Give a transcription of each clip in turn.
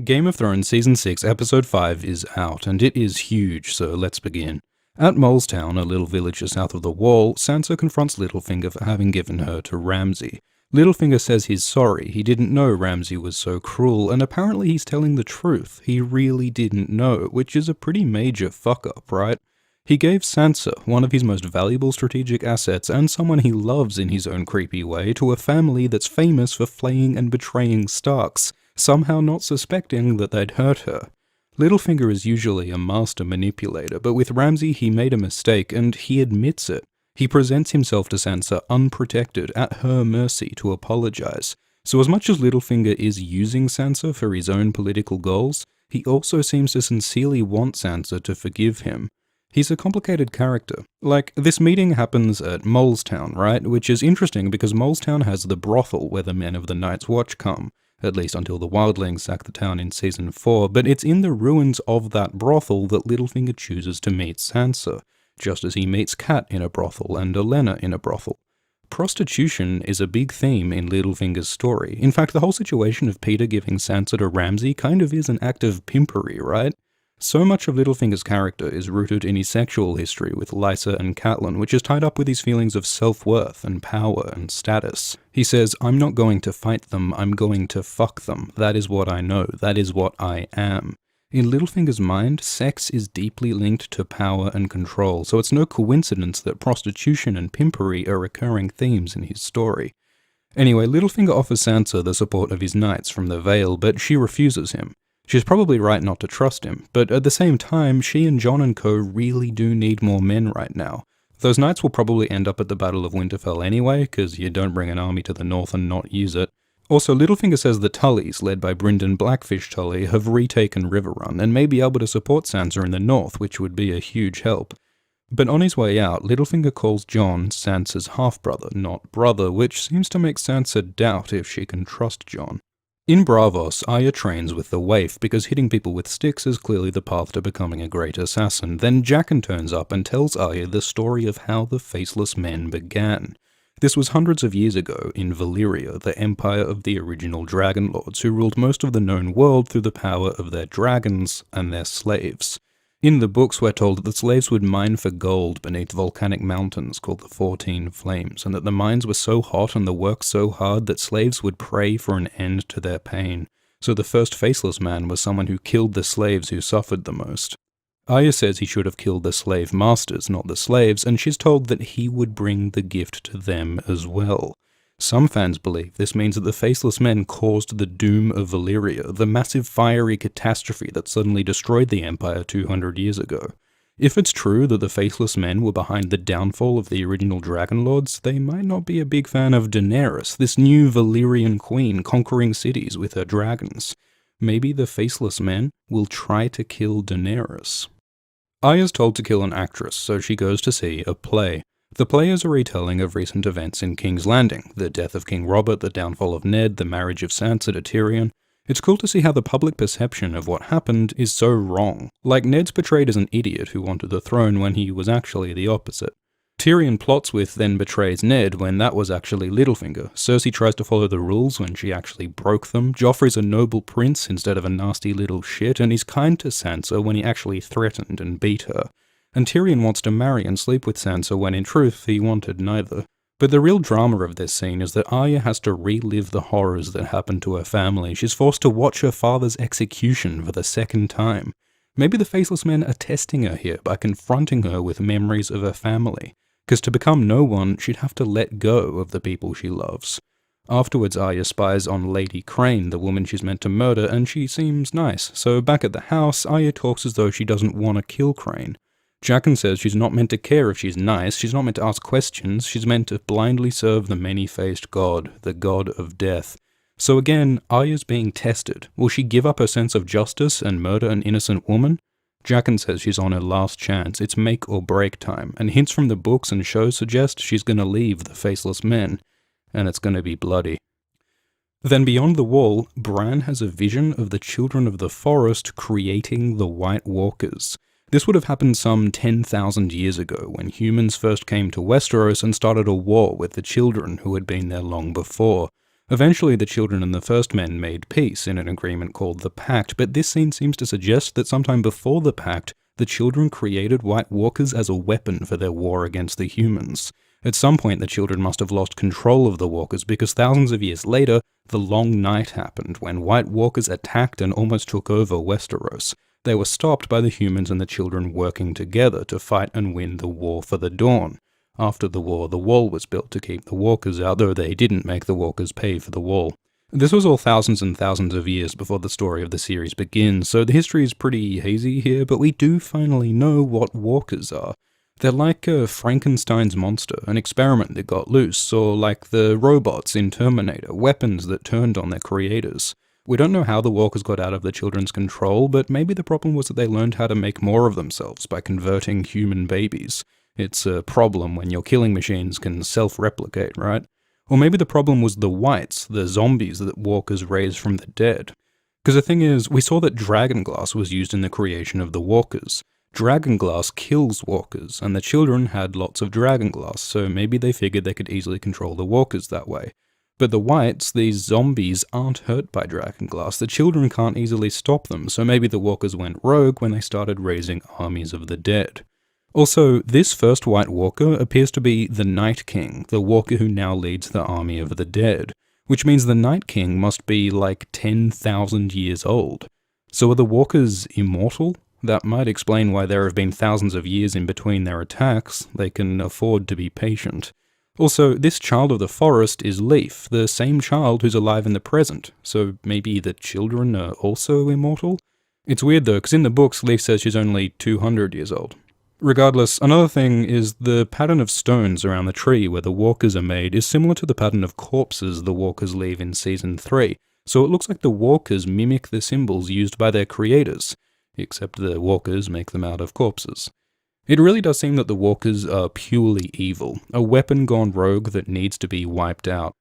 Game of Thrones Season 6, Episode 5 is out, and it is huge, so let's begin. At Molestown, a little village just south of the Wall, Sansa confronts Littlefinger for having given her to Ramsay. Littlefinger says he's sorry, he didn't know Ramsay was so cruel, and apparently he's telling the truth. He really didn't know, which is a pretty major fuck-up, right? He gave Sansa, one of his most valuable strategic assets and someone he loves in his own creepy way, to a family that's famous for flaying and betraying Starks, somehow not suspecting that they'd hurt her. Littlefinger is usually a master manipulator, but with Ramsay he made a mistake, and he admits it. He presents himself to Sansa unprotected, at her mercy, to apologize. So as much as Littlefinger is using Sansa for his own political goals, he also seems to sincerely want Sansa to forgive him. He's a complicated character. Like, this meeting happens at Molestown, right? Which is interesting because Molestown has the brothel where the men of the Night's Watch come. At least until the wildlings sack the town in Season 4, but it's in the ruins of that brothel that Littlefinger chooses to meet Sansa, just as he meets Cat in a brothel and Olenna in a brothel. Prostitution is a big theme in Littlefinger's story. In fact, the whole situation of Peter giving Sansa to Ramsay kind of is an act of pimpery, right? So much of Littlefinger's character is rooted in his sexual history with Lysa and Catelyn, which is tied up with his feelings of self-worth and power and status. He says, "I'm not going to fight them, I'm going to fuck them. That is what I know, that is what I am." In Littlefinger's mind, sex is deeply linked to power and control, so it's no coincidence that prostitution and pimpery are recurring themes in his story. Anyway, Littlefinger offers Sansa the support of his knights from the Vale, but she refuses him. She's probably right not to trust him, but at the same time, she and Jon and co really do need more men right now. Those knights will probably end up at the Battle of Winterfell anyway, because you don't bring an army to the north and not use it. Also, Littlefinger says the Tullys, led by Brynden Blackfish Tully, have retaken Riverrun, and may be able to support Sansa in the north, which would be a huge help. But on his way out, Littlefinger calls Jon Sansa's half-brother, not brother, which seems to make Sansa doubt if she can trust Jon. In Braavos, Arya trains with the Waif because hitting people with sticks is clearly the path to becoming a great assassin. Then Jaqen turns up and tells Arya the story of how the Faceless Men began. This was hundreds of years ago in Valyria, the empire of the original Dragon Lords, who ruled most of the known world through the power of their dragons and their slaves. In the books, we're told that the slaves would mine for gold beneath volcanic mountains called the 14 Flames, and that the mines were so hot and the work so hard that slaves would pray for an end to their pain. So the first Faceless Man was someone who killed the slaves who suffered the most. Arya says he should have killed the slave masters, not the slaves, and she's told that he would bring the gift to them as well. Some fans believe this means that the Faceless Men caused the doom of Valyria, the massive fiery catastrophe that suddenly destroyed the Empire 200 years ago. If it's true that the Faceless Men were behind the downfall of the original Dragon Lords, they might not be a big fan of Daenerys, this new Valyrian queen conquering cities with her dragons. Maybe the Faceless Men will try to kill Daenerys. Arya's told to kill an actress, so she goes to see a play. The play is a retelling of recent events in King's Landing, the death of King Robert, the downfall of Ned, the marriage of Sansa to Tyrion. It's cool to see how the public perception of what happened is so wrong. Like, Ned's portrayed as an idiot who wanted the throne when he was actually the opposite. Tyrion plots with, then betrays Ned when that was actually Littlefinger. Cersei tries to follow the rules when she actually broke them. Joffrey's a noble prince instead of a nasty little shit, and he's kind to Sansa when he actually threatened and beat her. And Tyrion wants to marry and sleep with Sansa when in truth he wanted neither. But the real drama of this scene is that Arya has to relive the horrors that happened to her family. She's forced to watch her father's execution for the second time. Maybe the Faceless Men are testing her here by confronting her with memories of her family, because to become no one, she'd have to let go of the people she loves. Afterwards, Arya spies on Lady Crane, the woman she's meant to murder, and she seems nice. So back at the house, Arya talks as though she doesn't want to kill Crane. Jaqen says she's not meant to care if she's nice, she's not meant to ask questions, she's meant to blindly serve the many-faced god, the god of death. So again, Arya's being tested. Will she give up her sense of justice and murder an innocent woman? Jaqen says she's on her last chance, it's make or break time, and hints from the books and shows suggest she's gonna leave the Faceless Men, and it's gonna be bloody. Then beyond the Wall, Bran has a vision of the Children of the Forest creating the White Walkers. This would have happened some 10,000 years ago, when humans first came to Westeros and started a war with the children who had been there long before. Eventually, the children and the first men made peace in an agreement called the Pact, but this scene seems to suggest that sometime before the Pact, the children created White Walkers as a weapon for their war against the humans. At some point, the children must have lost control of the walkers because thousands of years later, the Long Night happened when White Walkers attacked and almost took over Westeros. They were stopped by the humans and the children working together to fight and win the War for the Dawn. After the war, the wall was built to keep the walkers out, though they didn't make the walkers pay for the wall. This was all thousands and thousands of years before the story of the series begins, so the history is pretty hazy here, but we do finally know what walkers are. They're like Frankenstein's monster, an experiment that got loose, or like the robots in Terminator, weapons that turned on their creators. We don't know how the walkers got out of the children's control, but maybe the problem was that they learned how to make more of themselves by converting human babies. It's a problem when your killing machines can self-replicate, right? Or maybe the problem was the whites, the zombies that walkers raised from the dead. Because the thing is, we saw that dragonglass was used in the creation of the walkers. Dragonglass kills walkers, and the children had lots of dragonglass, so maybe they figured they could easily control the walkers that way. But the whites, these zombies, aren't hurt by dragonglass. The children can't easily stop them, so maybe the walkers went rogue when they started raising armies of the dead. Also, this first White Walker appears to be the Night King, the walker who now leads the army of the dead, which means the Night King must be like 10,000 years old. So are the walkers immortal? That might explain why there have been thousands of years in between their attacks. They can afford to be patient. Also, this child of the forest is Leaf, the same child who's alive in the present, so maybe the children are also immortal? It's weird though, because in the books Leaf says she's only 200 years old. Regardless, another thing is the pattern of stones around the tree where the walkers are made is similar to the pattern of corpses the walkers leave in Season 3, so it looks like the walkers mimic the symbols used by their creators, except the walkers make them out of corpses. It really does seem that the walkers are purely evil, a weapon gone rogue that needs to be wiped out.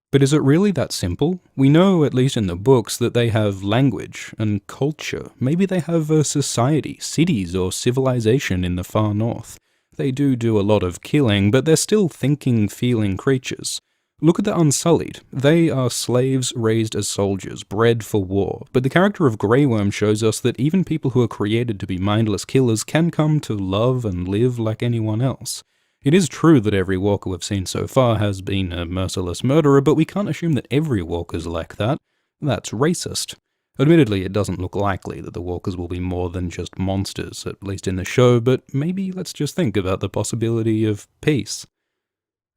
But is it really that simple? We know, at least in the books, that they have language and culture. Maybe they have a society, cities, or civilization in the far north. They do a lot of killing, but they're still thinking, feeling creatures. Look at the Unsullied. They are slaves raised as soldiers, bred for war. But the character of Grey Worm shows us that even people who are created to be mindless killers can come to love and live like anyone else. It is true that every walker we've seen so far has been a merciless murderer, but we can't assume that every walker's like that. That's racist. Admittedly, it doesn't look likely that the walkers will be more than just monsters, at least in the show, but maybe let's just think about the possibility of peace.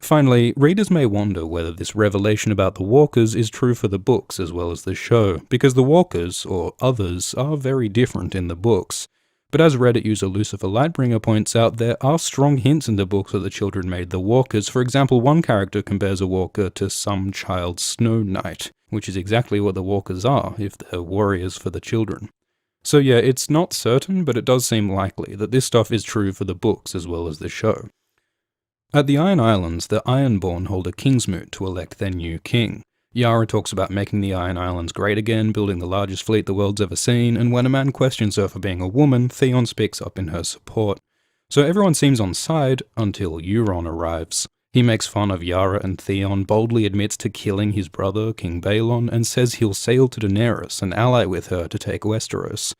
Finally, readers may wonder whether this revelation about the walkers is true for the books as well as the show, because the walkers, or others, are very different in the books. But as Reddit user Lucifer Lightbringer points out, there are strong hints in the books that the children made the walkers. For example, one character compares a walker to some child's snow knight, which is exactly what the walkers are, if they're warriors for the children. So yeah, it's not certain, but it does seem likely that this stuff is true for the books as well as the show. At the Iron Islands, the Ironborn hold a Kingsmoot to elect their new king. Yara talks about making the Iron Islands great again, building the largest fleet the world's ever seen, and when a man questions her for being a woman, Theon speaks up in her support. So everyone seems on side until Euron arrives. He makes fun of Yara and Theon, boldly admits to killing his brother, King Balon, and says he'll sail to Daenerys and ally with her to take Westeros.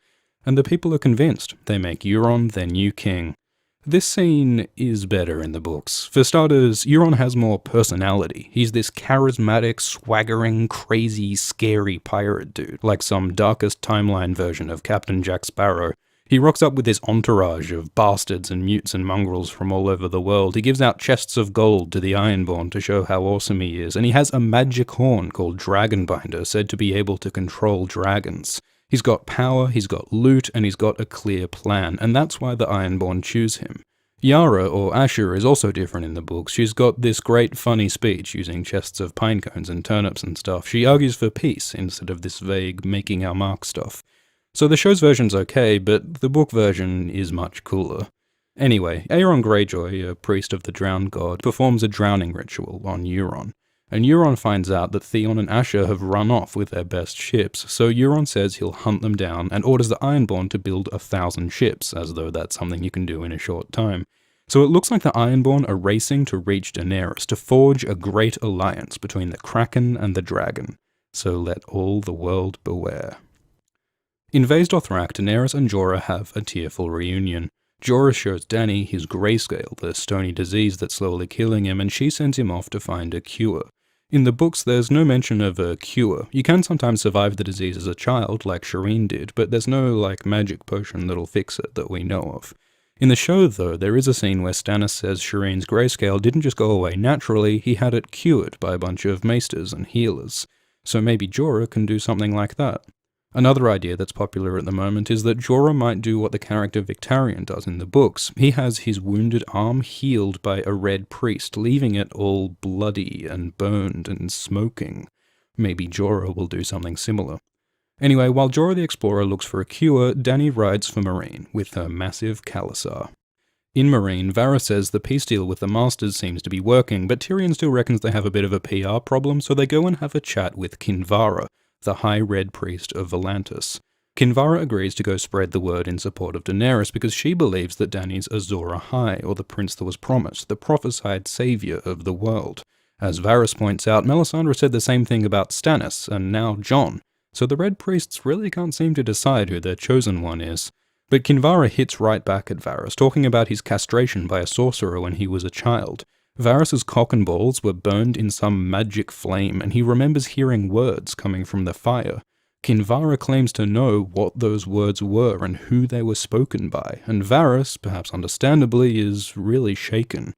And the people are convinced. They make Euron their new king. This scene is better in the books. For starters, Euron has more personality. He's this charismatic, swaggering, crazy, scary pirate dude, like some darkest timeline version of Captain Jack Sparrow. He rocks up with this entourage of bastards and mutes and mongrels from all over the world. He gives out chests of gold to the Ironborn to show how awesome he is, and he has a magic horn called Dragonbinder, said to be able to control dragons. He's got power, he's got loot, and he's got a clear plan, and that's why the Ironborn choose him. Yara, or Asher, is also different in the books. She's got this great funny speech using chests of pine cones and turnips and stuff. She argues for peace instead of this vague making our mark stuff. So the show's version's okay, but the book version is much cooler. Anyway, Aeron Greyjoy, a priest of the drowned god, performs a drowning ritual on Euron. And Euron finds out that Theon and Asher have run off with their best ships, so Euron says he'll hunt them down and orders the Ironborn to build 1,000 ships, as though that's something you can do in a short time. So it looks like the Ironborn are racing to reach Daenerys to forge a great alliance between the Kraken and the Dragon. So let all the world beware. In Vaes Dothrak, Daenerys and Jorah have a tearful reunion. Jorah shows Dany his grayscale, the stony disease that's slowly killing him, and she sends him off to find a cure. In the books, there's no mention of a cure. You can sometimes survive the disease as a child, like Shireen did, but there's no, magic potion that'll fix it that we know of. In the show, though, there is a scene where Stannis says Shireen's grayscale didn't just go away naturally, he had it cured by a bunch of maesters and healers. So maybe Jorah can do something like that. Another idea that's popular at the moment is that Jorah might do what the character Victarion does in the books. He has his wounded arm healed by a red priest, leaving it all bloody and burned and smoking. Maybe Jorah will do something similar. Anyway, while Jorah the Explorer looks for a cure, Dany rides for Meereen with her massive Khalasar. In Meereen, Varys says the peace deal with the Masters seems to be working, but Tyrion still reckons they have a bit of a PR problem, so they go and have a chat with Kinvara, the High Red Priest of Volantis. Kinvara agrees to go spread the word in support of Daenerys because she believes that Dany's Azor Ahai, or the prince that was promised, the prophesied saviour of the world. As Varys points out, Melisandre said the same thing about Stannis, and now Jon, so the Red Priests really can't seem to decide who their chosen one is. But Kinvara hits right back at Varys, talking about his castration by a sorcerer when he was a child. Varys' cock and balls were burned in some magic flame, and he remembers hearing words coming from the fire. Kinvara claims to know what those words were and who they were spoken by, and Varys, perhaps understandably, is really shaken.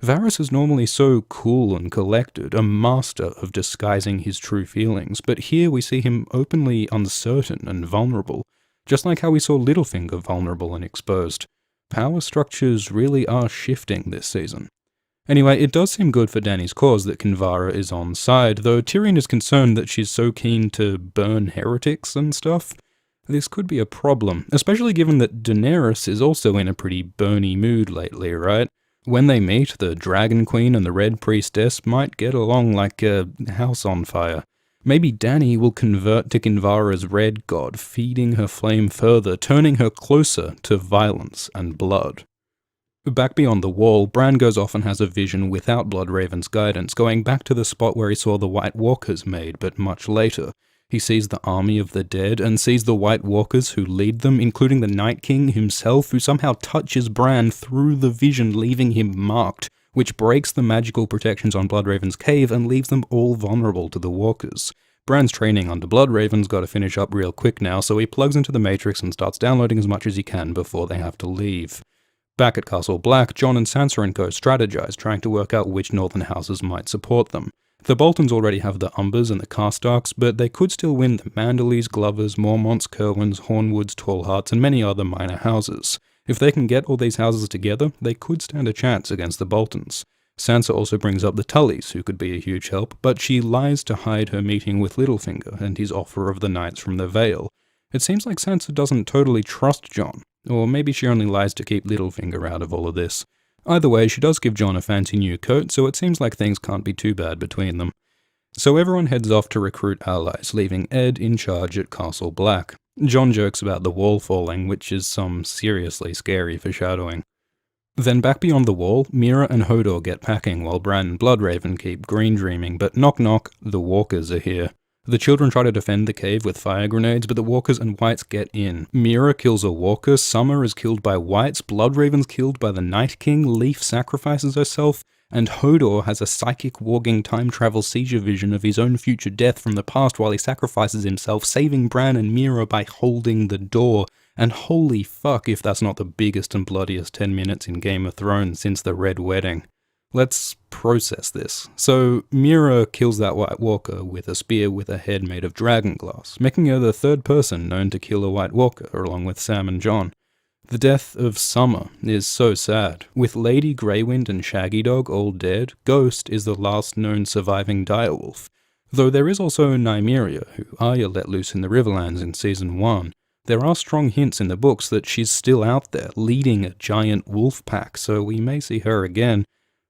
Varys is normally so cool and collected, a master of disguising his true feelings, but here we see him openly uncertain and vulnerable, just like how we saw Littlefinger vulnerable and exposed. Power structures really are shifting this season. Anyway, it does seem good for Dany's cause that Kinvara is on side, though Tyrion is concerned that she's so keen to burn heretics and stuff. This could be a problem, especially given that Daenerys is also in a pretty burny mood lately, right? When they meet, the Dragon Queen and the Red Priestess might get along like a house on fire. Maybe Dany will convert to Kinvara's red god, feeding her flame further, turning her closer to violence and blood. Back beyond the wall, Bran goes off and has a vision without Bloodraven's guidance, going back to the spot where he saw the White Walkers made, but much later. He sees the army of the dead, and sees the White Walkers who lead them, including the Night King himself, who somehow touches Bran through the vision, leaving him marked, which breaks the magical protections on Bloodraven's cave and leaves them all vulnerable to the Walkers. Bran's training under Bloodraven's got to finish up real quick now, so he plugs into the Matrix and starts downloading as much as he can before they have to leave. Back at Castle Black, Jon and Sansa and co strategize, trying to work out which northern houses might support them. The Boltons already have the Umbers and the Karstarks, but they could still win the Manderleys, Glovers, Mormonts, Kerwins, Hornwoods, Tallhearts, and many other minor houses. If they can get all these houses together, they could stand a chance against the Boltons. Sansa also brings up the Tullys, who could be a huge help, but she lies to hide her meeting with Littlefinger and his offer of the Knights from the Vale. It seems like Sansa doesn't totally trust Jon, or maybe she only lies to keep Littlefinger out of all of this. Either way, she does give Jon a fancy new coat, so it seems like things can't be too bad between them. So everyone heads off to recruit allies, leaving Ed in charge at Castle Black. Jon jokes about the wall falling, which is some seriously scary foreshadowing. Then back beyond the wall, Meera and Hodor get packing while Bran and Bloodraven keep green dreaming, but knock knock, the Walkers are here. The children try to defend the cave with fire grenades, but the Walkers and Whites get in. Meera kills a Walker, Summer is killed by Whites, Bloodraven's killed by the Night King, Leaf sacrifices herself, and Hodor has a psychic warging time travel seizure vision of his own future death from the past while he sacrifices himself, saving Bran and Meera by holding the door. And holy fuck if that's not the biggest and bloodiest 10 minutes in Game of Thrones since the Red Wedding. Let's process this. So, Meera kills that White Walker with a spear with a head made of dragon glass, making her the third person known to kill a White Walker, along with Sam and Jon. The death of Summer is so sad. With Lady Greywind and Shaggy Dog all dead, Ghost is the last known surviving direwolf. Though there is also Nymeria, who Arya let loose in the Riverlands in Season 1. There are strong hints in the books that she's still out there, leading a giant wolf pack, so we may see her again.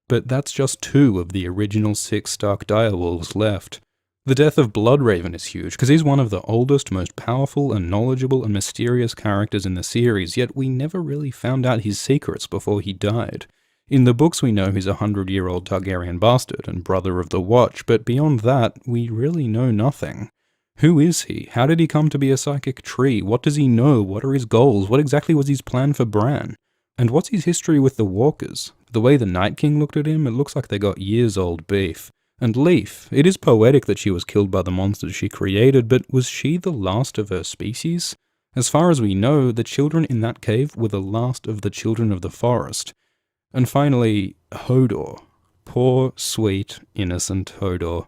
But that's just 2 of the original 6 Stark direwolves left. The death of Bloodraven is huge, because he's one of the oldest, most powerful and knowledgeable and mysterious characters in the series, yet we never really found out his secrets before he died. In the books we know he's a 100-year-old Targaryen bastard and brother of the Watch, but beyond that, we really know nothing. Who is he? How did he come to be a psychic tree? What does he know? What are his goals? What exactly was his plan for Bran? And what's his history with the Walkers? The way the Night King looked at him, it looks like they got years-old beef. And Leaf, it is poetic that she was killed by the monsters she created, but was she the last of her species? As far as we know, the children in that cave were the last of the children of the forest. And finally, Hodor. Poor, sweet, innocent Hodor.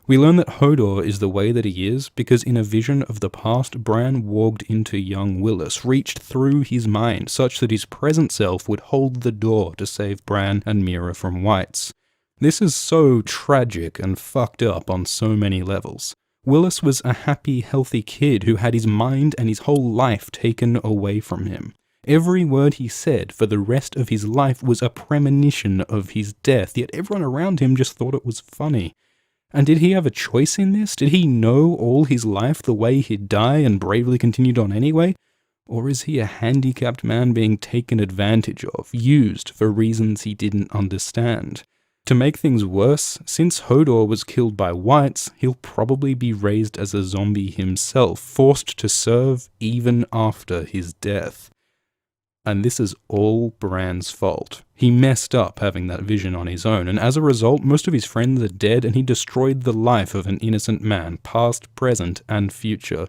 We learn that Hodor is the way that he is because in a vision of the past, Bran walked into young Willis, reached through his mind such that his present self would hold the door to save Bran and Meera from Whites. This is so tragic and fucked up on so many levels. Willis was a happy, healthy kid who had his mind and his whole life taken away from him. Every word he said for the rest of his life was a premonition of his death, yet everyone around him just thought it was funny. And did he have a choice in this? Did he know all his life the way he'd die and bravely continued on anyway? Or is he a handicapped man being taken advantage of, used for reasons he didn't understand? To make things worse, since Hodor was killed by Whites, he'll probably be raised as a zombie himself, forced to serve even after his death. And this is all Bran's fault. He messed up having that vision on his own, and as a result, most of his friends are dead and he destroyed the life of an innocent man, past, present, and future.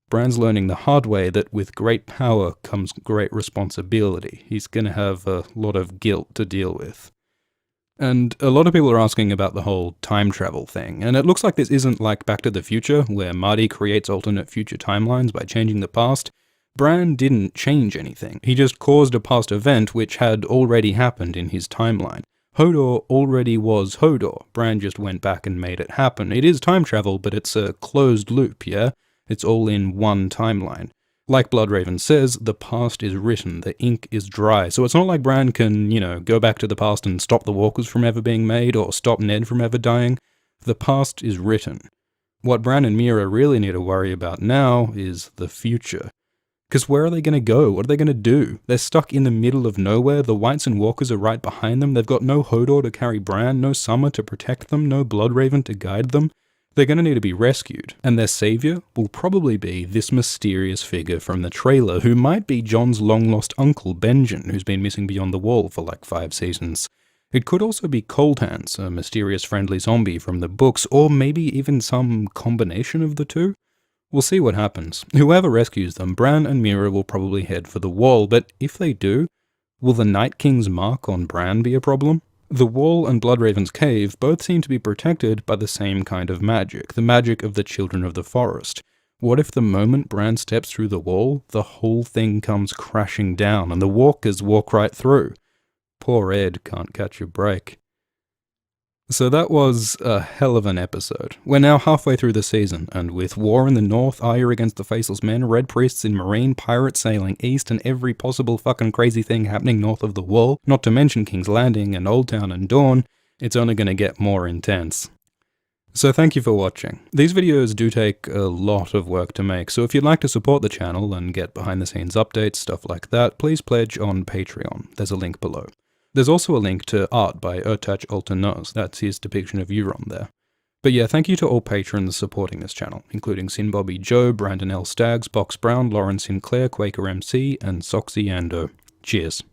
Bran's learning the hard way that with great power comes great responsibility. He's gonna have a lot of guilt to deal with. And a lot of people are asking about the whole time travel thing, and it looks like this isn't like Back to the Future, where Marty creates alternate future timelines by changing the past. Bran didn't change anything. He just caused a past event which had already happened in his timeline. Hodor already was Hodor. Bran just went back and made it happen. It is time travel, but it's a closed loop, yeah? It's all in one timeline. Like Bloodraven says, the past is written, the ink is dry, so it's not like Bran can, go back to the past and stop the Walkers from ever being made, or stop Ned from ever dying. The past is written. What Bran and Meera really need to worry about now is the future. Because where are they going to go? What are they going to do? They're stuck in the middle of nowhere, the Whites and Walkers are right behind them, they've got no Hodor to carry Bran, no Summer to protect them, no Bloodraven to guide them. They're going to need to be rescued, and their savior will probably be this mysterious figure from the trailer, who might be Jon's long-lost uncle, Benjen, who's been missing beyond the wall for like 5 seasons. It could also be Cold Hands, a mysterious friendly zombie from the books, or maybe even some combination of the two. We'll see what happens. Whoever rescues them, Bran and Meera will probably head for the Wall, but if they do, will the Night King's mark on Bran be a problem? The Wall and Bloodraven's cave both seem to be protected by the same kind of magic, the magic of the Children of the Forest. What if the moment Bran steps through the Wall, the whole thing comes crashing down and the Walkers walk right through? Poor Ed can't catch a break. So that was a hell of an episode. We're now halfway through the season, and with war in the north, Arya against the Faceless Men, Red Priests in Marine, pirates sailing east, and every possible fucking crazy thing happening north of the Wall, not to mention King's Landing and Old Town and Dawn, it's only gonna get more intense. So thank you for watching. These videos do take a lot of work to make, so if you'd like to support the channel and get behind the scenes updates, stuff like that, please pledge on Patreon. There's a link below. There's also a link to art by Ertach Altanose, that's his depiction of Euron there. But yeah, thank you to all patrons supporting this channel, including Sin Bobby Joe, Brandon L. Staggs, Box Brown, Lauren Sinclair, Quaker MC, and Soxy Ando. Cheers.